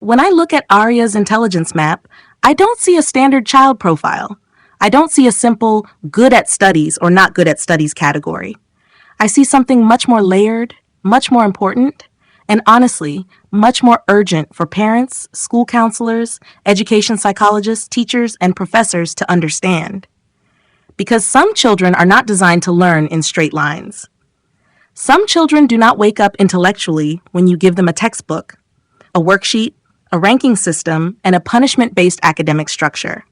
When I look at Arya's intelligence map, I don't see a standard child profile. I don't see a simple good at studies or not good at studies category. I see something much more layered, much more important, and honestly, much more urgent for parents, school counselors, education psychologists, teachers, and professors to understand. Because some children are not designed to learn in straight lines. Some children do not wake up intellectually when you give them a textbook, a worksheet, a ranking system, and a punishment-based academic structure.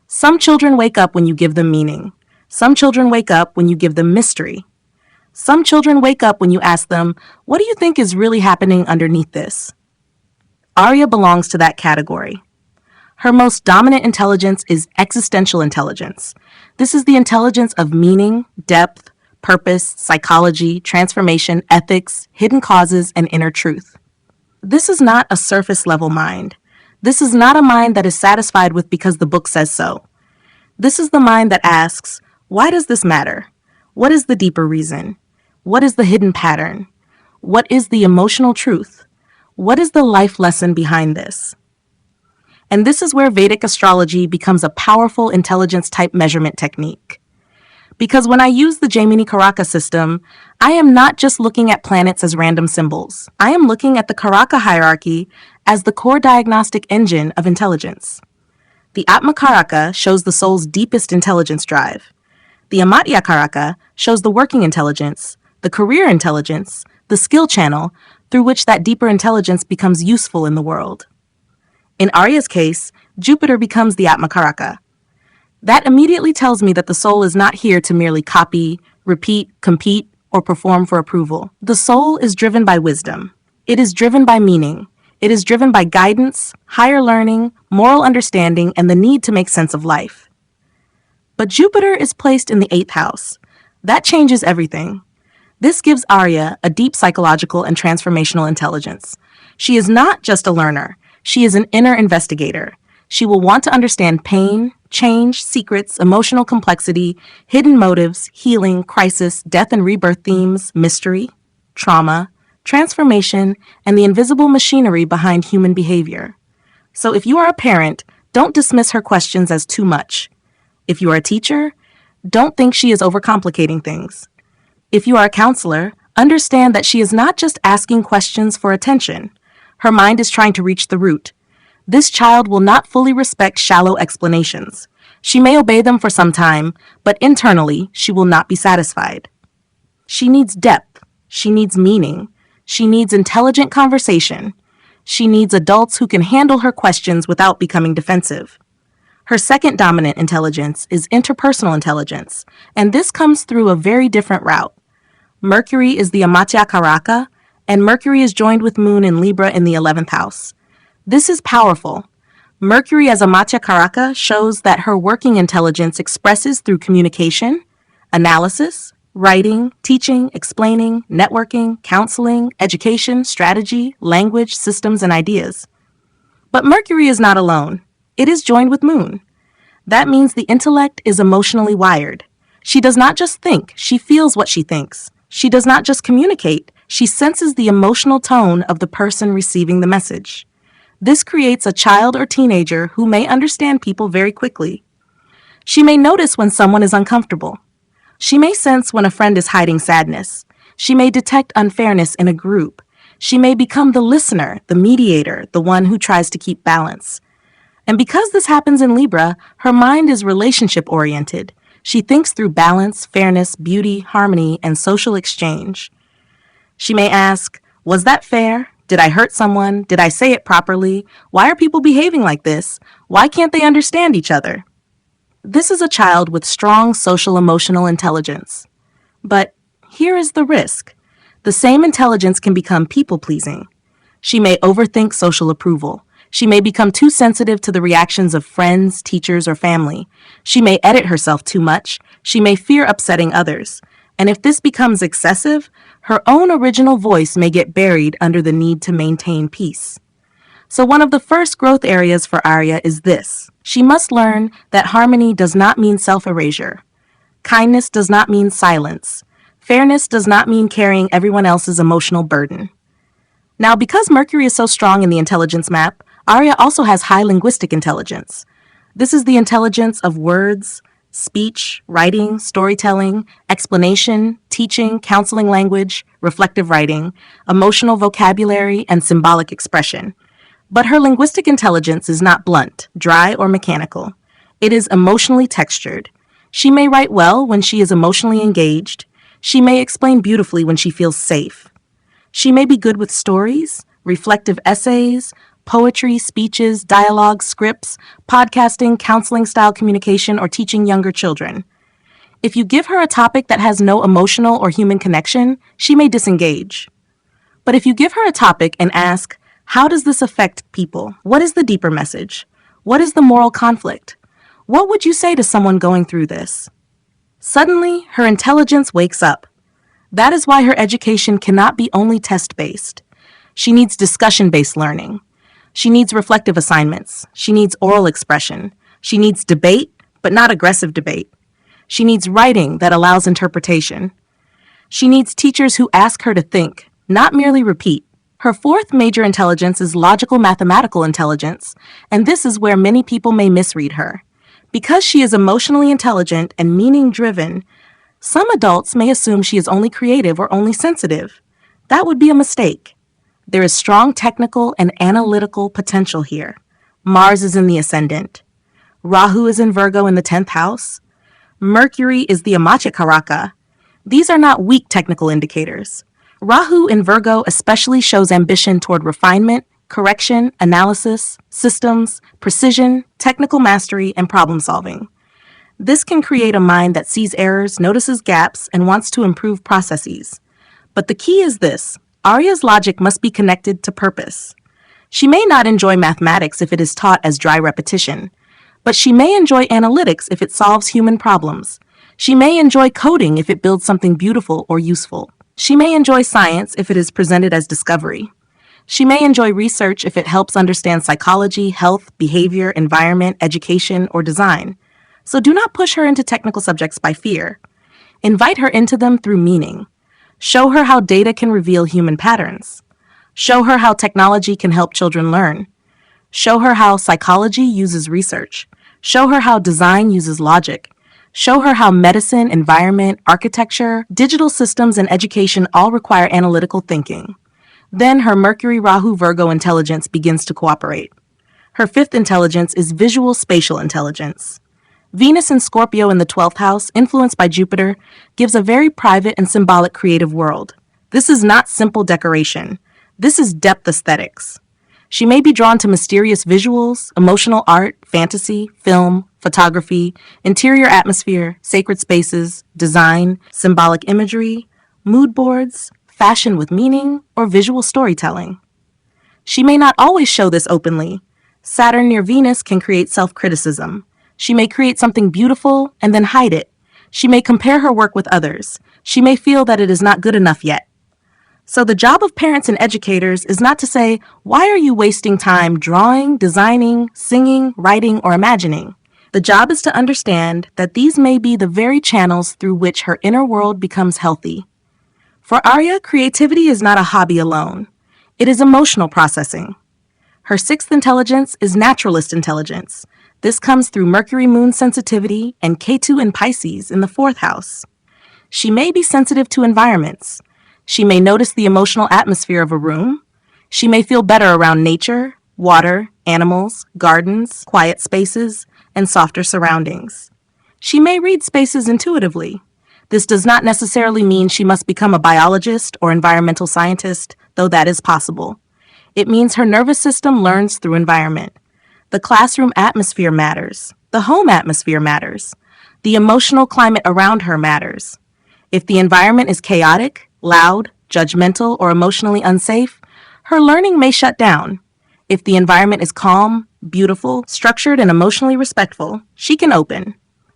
Some children wake up when you give them meaning. Some children wake up when you give them mystery. Some children wake up when you ask them, what do you think is really happening underneath this? Arya belongs to that category. Her most dominant intelligence is existential intelligence. This is the intelligence of meaning, depth, purpose, psychology, transformation, ethics, hidden causes, and inner truth. This is not a surface-level mind. This is not a mind that is satisfied with because the book says so. This is the mind that asks, why does this matter? What is the deeper reason? What is the hidden pattern? What is the emotional truth? What is the life lesson behind this? And this is where Vedic astrology becomes a powerful intelligence-type measurement technique. Because when I use the Jaimini Karaka system, I am not just looking at planets as random symbols. I am looking at the Karaka hierarchy as the core diagnostic engine of intelligence. The Atma Karaka shows the soul's deepest intelligence drive. The Amatya Karaka shows the working intelligence, the career intelligence, the skill channel through which that deeper intelligence becomes useful in the world. In Arya's case, Jupiter becomes the Atma Karaka. That immediately tells me that the soul is not here to merely copy, repeat, compete, or perform for approval. The soul is driven by wisdom. It is driven by meaning. It is driven by guidance, higher learning, moral understanding, and the need to make sense of life. But Jupiter is placed in the 8th house. That changes everything. This gives Arya a deep psychological and transformational intelligence. She is not just a learner. She is an inner investigator. She will want to understand pain, change, secrets, emotional complexity, hidden motives, healing, crisis, death and rebirth themes, mystery, trauma, transformation, and the invisible machinery behind human behavior. So if you are a parent, don't dismiss her questions as too much. If you are a teacher, don't think she is overcomplicating things. If you are a counselor, understand that she is not just asking questions for attention. Her mind is trying to reach the root. This child will not fully respect shallow explanations. She may obey them for some time, but internally, she will not be satisfied. She needs depth. She needs meaning. She needs intelligent conversation. She needs adults who can handle her questions without becoming defensive. Her second dominant intelligence is interpersonal intelligence, and this comes through a very different route. Mercury is the Amatya Karaka, and Mercury is joined with Moon in Libra in the 11th house. This is powerful. Mercury as Amatya Karaka shows that her working intelligence expresses through communication, analysis, writing, teaching, explaining, networking, counseling, education, strategy, language, systems, and ideas. But Mercury is not alone. It is joined with Moon. That means the intellect is emotionally wired. She does not just think, she feels what she thinks. She does not just communicate, she senses the emotional tone of the person receiving the message. This creates a child or teenager who may understand people very quickly. She may notice when someone is uncomfortable. She may sense when a friend is hiding sadness. She may detect unfairness in a group. She may become the listener, the mediator, the one who tries to keep balance. And because this happens in Libra, her mind is relationship-oriented. She thinks through balance, fairness, beauty, harmony, and social exchange. She may ask, was that fair? Did I hurt someone? Did I say it properly? Why are people behaving like this? Why can't they understand each other? This is a child with strong social-emotional intelligence. But here is the risk. The same intelligence can become people-pleasing. She may overthink social approval. She may become too sensitive to the reactions of friends, teachers, or family. She may edit herself too much. She may fear upsetting others. And if this becomes excessive, her own original voice may get buried under the need to maintain peace. So one of the first growth areas for Arya is this. She must learn that harmony does not mean self-erasure. Kindness does not mean silence. Fairness does not mean carrying everyone else's emotional burden. Now, because Mercury is so strong in the intelligence map, Arya also has high linguistic intelligence. This is the intelligence of words, speech, writing, storytelling, explanation, teaching, counseling language, reflective writing, emotional vocabulary, and symbolic expression. But her linguistic intelligence is not blunt, dry, or mechanical. It is emotionally textured. She may write well when she is emotionally engaged. She may explain beautifully when she feels safe. She may be good with stories, reflective essays, poetry, speeches, dialogue, scripts, podcasting, counseling-style communication, or teaching younger children. If you give her a topic that has no emotional or human connection, she may disengage. But if you give her a topic and ask, how does this affect people? What is the deeper message? What is the moral conflict? What would you say to someone going through this? Suddenly, her intelligence wakes up. That is why her education cannot be only test-based. She needs discussion-based learning. She needs reflective assignments. She needs oral expression. She needs debate, but not aggressive debate. She needs writing that allows interpretation. She needs teachers who ask her to think, not merely repeat. Her fourth major intelligence is logical mathematical intelligence, and this is where many people may misread her. Because she is emotionally intelligent and meaning-driven, some adults may assume she is only creative or only sensitive. That would be a mistake. There is strong technical and analytical potential here. Mars is in the ascendant. Rahu is in Virgo in the 10th house. Mercury is the Amacha Karaka. These are not weak technical indicators. Rahu in Virgo especially shows ambition toward refinement, correction, analysis, systems, precision, technical mastery, and problem solving. This can create a mind that sees errors, notices gaps, and wants to improve processes. But the key is this: Arya's logic must be connected to purpose. She may not enjoy mathematics if it is taught as dry repetition, but she may enjoy analytics if it solves human problems. She may enjoy coding if it builds something beautiful or useful. She may enjoy science if it is presented as discovery. She may enjoy research if it helps understand psychology, health, behavior, environment, education, or design. So do not push her into technical subjects by fear. Invite her into them through meaning. Show her how data can reveal human patterns. Show her how technology can help children learn. Show her how psychology uses research. Show her how design uses logic. Show her how medicine, environment, architecture, digital systems, and education all require analytical thinking. Then her Mercury, Rahu, Virgo intelligence begins to cooperate. Her fifth intelligence is visual spatial intelligence. Venus in Scorpio in the 12th house, influenced by Jupiter, gives a very private and symbolic creative world. This is not simple decoration. This is depth aesthetics. She may be drawn to mysterious visuals, emotional art, fantasy, film, photography, interior atmosphere, sacred spaces, design, symbolic imagery, mood boards, fashion with meaning, or visual storytelling. She may not always show this openly. Saturn near Venus can create self-criticism. She may create something beautiful and then hide it. She may compare her work with others. She may feel that it is not good enough yet. So the job of parents and educators is not to say, why are you wasting time drawing, designing, singing, writing, or imagining? The job is to understand that these may be the very channels through which her inner world becomes healthy. For Arya, creativity is not a hobby alone. It is emotional processing. Her sixth intelligence is naturalist intelligence. This comes through Mercury-Moon sensitivity and Ketu in Pisces in the 4th house. She may be sensitive to environments. She may notice the emotional atmosphere of a room. She may feel better around nature, water, animals, gardens, quiet spaces, and softer surroundings. She may read spaces intuitively. This does not necessarily mean she must become a biologist or environmental scientist, though that is possible. It means her nervous system learns through environment. The classroom atmosphere matters. The home atmosphere matters. The emotional climate around her matters. If the environment is chaotic, loud, judgmental, or emotionally unsafe, her learning may shut down. If the environment is calm, beautiful, structured, and emotionally respectful, she can open.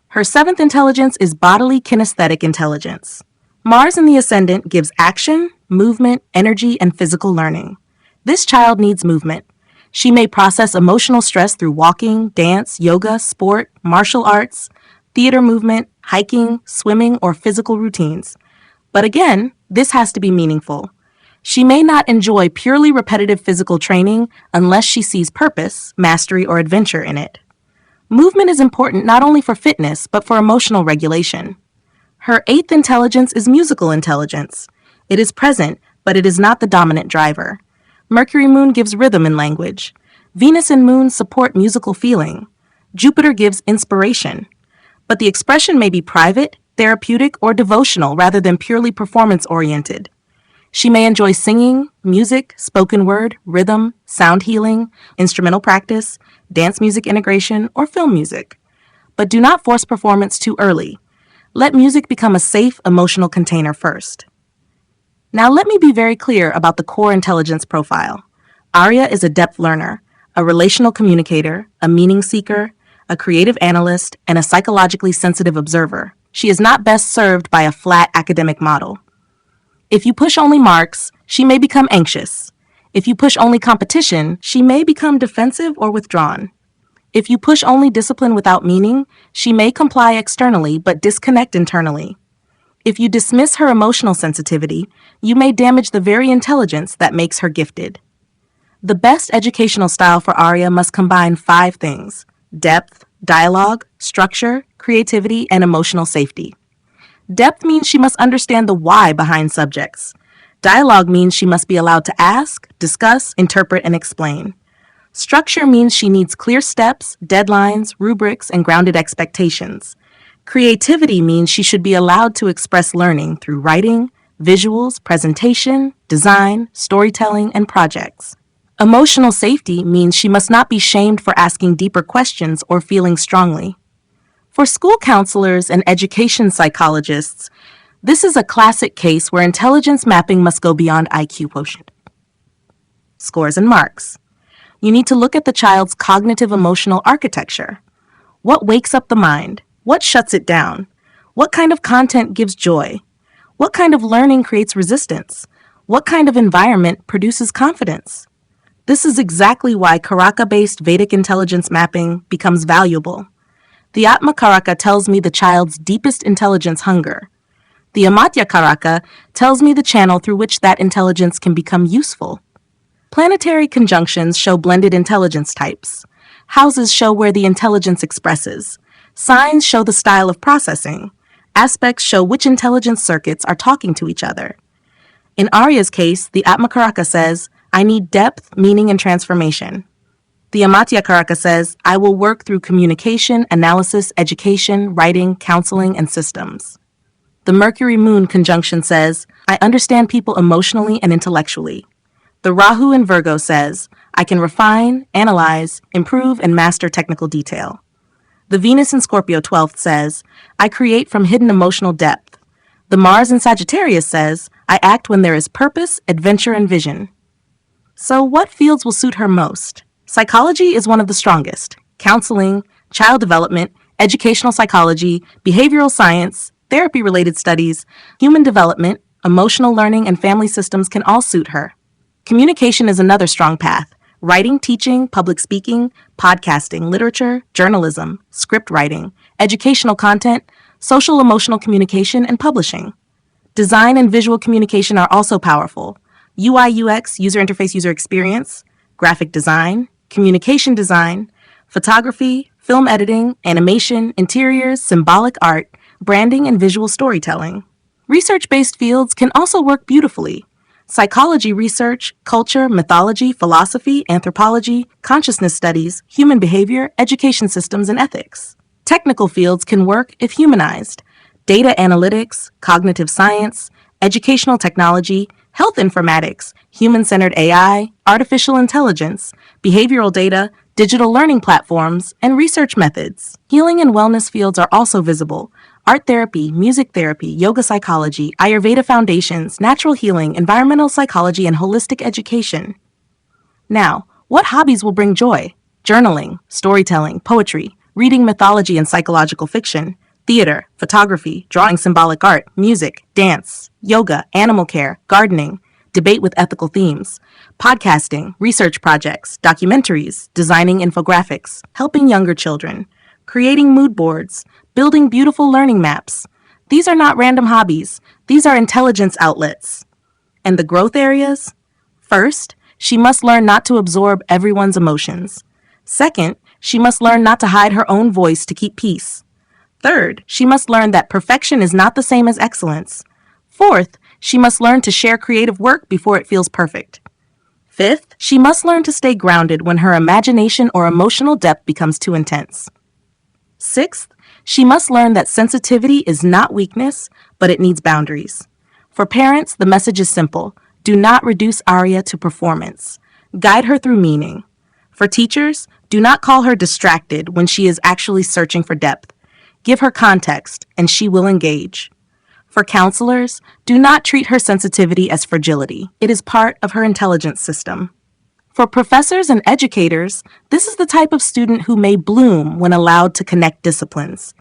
Her seventh intelligence is bodily kinesthetic intelligence. Mars in the ascendant gives action, movement, energy, and physical learning. This child needs movement. She may process emotional stress through walking, dance, yoga, sport, martial arts, theater movement, hiking, swimming, or physical routines. But again, this has to be meaningful. She may not enjoy purely repetitive physical training unless she sees purpose, mastery, or adventure in it. Movement is important not only for fitness, but for emotional regulation. Her eighth intelligence is musical intelligence. It is present, but it is not the dominant driver. Mercury Moon gives rhythm and language. Venus and Moon support musical feeling. Jupiter gives inspiration. But the expression may be private, therapeutic, or devotional rather than purely performance-oriented. She may enjoy singing, music, spoken word, rhythm, sound healing, instrumental practice, dance music integration, or film music. But do not force performance too early. Let music become a safe, emotional container first. Now let me be very clear about the core intelligence profile. Arya is a depth learner, a relational communicator, a meaning seeker, a creative analyst, and a psychologically sensitive observer. She is not best served by a flat academic model. If you push only marks, she may become anxious. If you push only competition, she may become defensive or withdrawn. If you push only discipline without meaning, she may comply externally but disconnect internally. If you dismiss her emotional sensitivity, you may damage the very intelligence that makes her gifted. The best educational style for Arya must combine 5 things: depth, dialogue, structure, creativity, and emotional safety. Depth means she must understand the why behind subjects. Dialogue means she must be allowed to ask, discuss, interpret, and explain. Structure means she needs clear steps, deadlines, rubrics, and grounded expectations. Creativity means she should be allowed to express learning through writing, visuals, presentation, design, storytelling, and projects. Emotional safety means she must not be shamed for asking deeper questions or feeling strongly. For school counselors and education psychologists, this is a classic case where intelligence mapping must go beyond IQ quotient. Scores and marks. You need to look at the child's cognitive emotional architecture. What wakes up the mind? What shuts it down? What kind of content gives joy? What kind of learning creates resistance? What kind of environment produces confidence? This is exactly why Karaka-based Vedic intelligence mapping becomes valuable. The Atma Karaka tells me the child's deepest intelligence hunger. The Amatya Karaka tells me the channel through which that intelligence can become useful. Planetary conjunctions show blended intelligence types. Houses show where the intelligence expresses. Signs show the style of processing. Aspects show which intelligence circuits are talking to each other. In Arya's case, the Atma Karaka says, I need depth, meaning, and transformation. The Amatya Karaka says, I will work through communication, analysis, education, writing, counseling, and systems. The Mercury Moon conjunction says, I understand people emotionally and intellectually. The Rahu in Virgo says, I can refine, analyze, improve, and master technical detail. The Venus in Scorpio 12th says, I create from hidden emotional depth. The Mars in Sagittarius says, I act when there is purpose, adventure, and vision. So what fields will suit her most? Psychology is one of the strongest. Counseling, child development, educational psychology, behavioral science, therapy-related studies, human development, emotional learning, and family systems can all suit her. Communication is another strong path. Writing, teaching, public speaking, podcasting, literature, journalism, script writing, educational content, social emotional communication, and publishing. Design and visual communication are also powerful. UI UX, user interface user experience, graphic design, communication design, photography, film editing, animation, interiors, symbolic art, branding, and visual storytelling. Research-based fields can also work beautifully. Psychology research, culture, mythology, philosophy, anthropology, consciousness studies, human behavior, education systems, and ethics. Technical fields can work if humanized. Data analytics, cognitive science, educational technology, health informatics, human-centered AI, artificial intelligence, behavioral data, digital learning platforms, and research methods. Healing and wellness fields are also visible. Art therapy, music therapy, yoga psychology, Ayurveda foundations, natural healing, environmental psychology, and holistic education. Now, what hobbies will bring joy? Journaling, storytelling, poetry, reading mythology and psychological fiction, theater, photography, drawing symbolic art, music, dance, yoga, animal care, gardening, debate with ethical themes, podcasting, research projects, documentaries, designing infographics, helping younger children, creating mood boards, building beautiful learning maps. These are not random hobbies. These are intelligence outlets. And the growth areas? First, she must learn not to absorb everyone's emotions. Second, she must learn not to hide her own voice to keep peace. Third, she must learn that perfection is not the same as excellence. Fourth, she must learn to share creative work before it feels perfect. Fifth, she must learn to stay grounded when her imagination or emotional depth becomes too intense. Sixth, she must learn that sensitivity is not weakness, but it needs boundaries. For parents, the message is simple. Do not reduce Arya to performance. Guide her through meaning. For teachers, do not call her distracted when she is actually searching for depth. Give her context, and she will engage. For counselors, do not treat her sensitivity as fragility. It is part of her intelligence system. For professors and educators, this is the type of student who may bloom when allowed to connect disciplines.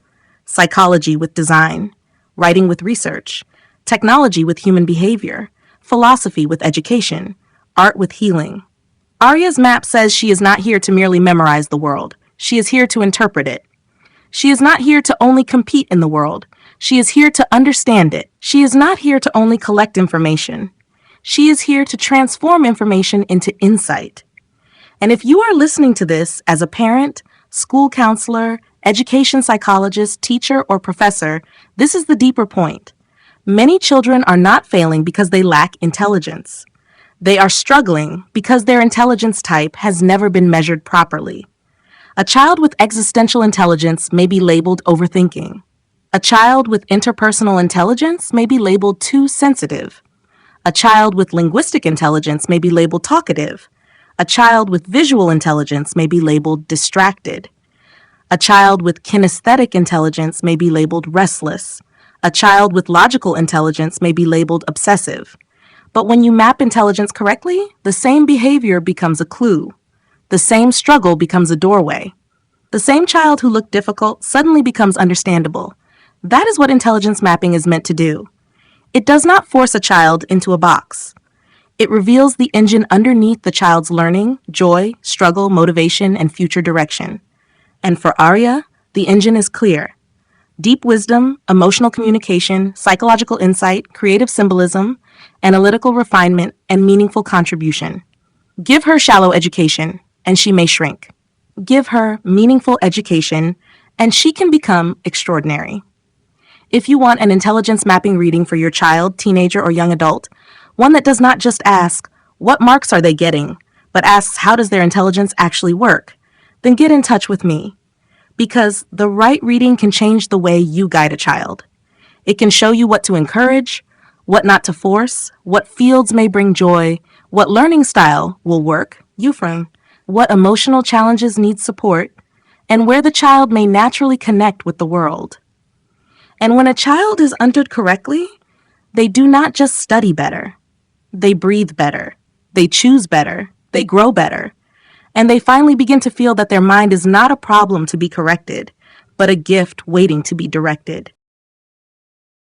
Psychology with design, writing with research, technology with human behavior, philosophy with education, art with healing. Arya's map says she is not here to merely memorize the world. She is here to interpret it. She is not here to only compete in the world. She is here to understand it. She is not here to only collect information. She is here to transform information into insight. And if you are listening to this as a parent, school counselor, education psychologist, teacher, or professor, this is the deeper point. Many children are not failing because they lack intelligence. They are struggling because their intelligence type has never been measured properly. A child with existential intelligence may be labeled overthinking. A child with interpersonal intelligence may be labeled too sensitive. A child with linguistic intelligence may be labeled talkative. A child with visual intelligence may be labeled distracted. A child with kinesthetic intelligence may be labeled restless. A child with logical intelligence may be labeled obsessive. But when you map intelligence correctly, the same behavior becomes a clue. The same struggle becomes a doorway. The same child who looked difficult suddenly becomes understandable. That is what intelligence mapping is meant to do. It does not force a child into a box. It reveals the engine underneath the child's learning, joy, struggle, motivation, and future direction. And for Arya, the engine is clear. Deep wisdom, emotional communication, psychological insight, creative symbolism, analytical refinement, and meaningful contribution. Give her shallow education, and she may shrink. Give her meaningful education, and she can become extraordinary. If you want an intelligence mapping reading for your child, teenager, or young adult, one that does not just ask, what marks are they getting, but asks, how does their intelligence actually work, then get in touch with me. Because the right reading can change the way you guide a child. It can show you what to encourage, what not to force, what fields may bring joy, what learning style will work, what emotional challenges need support, and where the child may naturally connect with the world. And when a child is understood correctly, they do not just study better. They breathe better. They choose better. They grow better. And they finally begin to feel that their mind is not a problem to be corrected, but a gift waiting to be directed.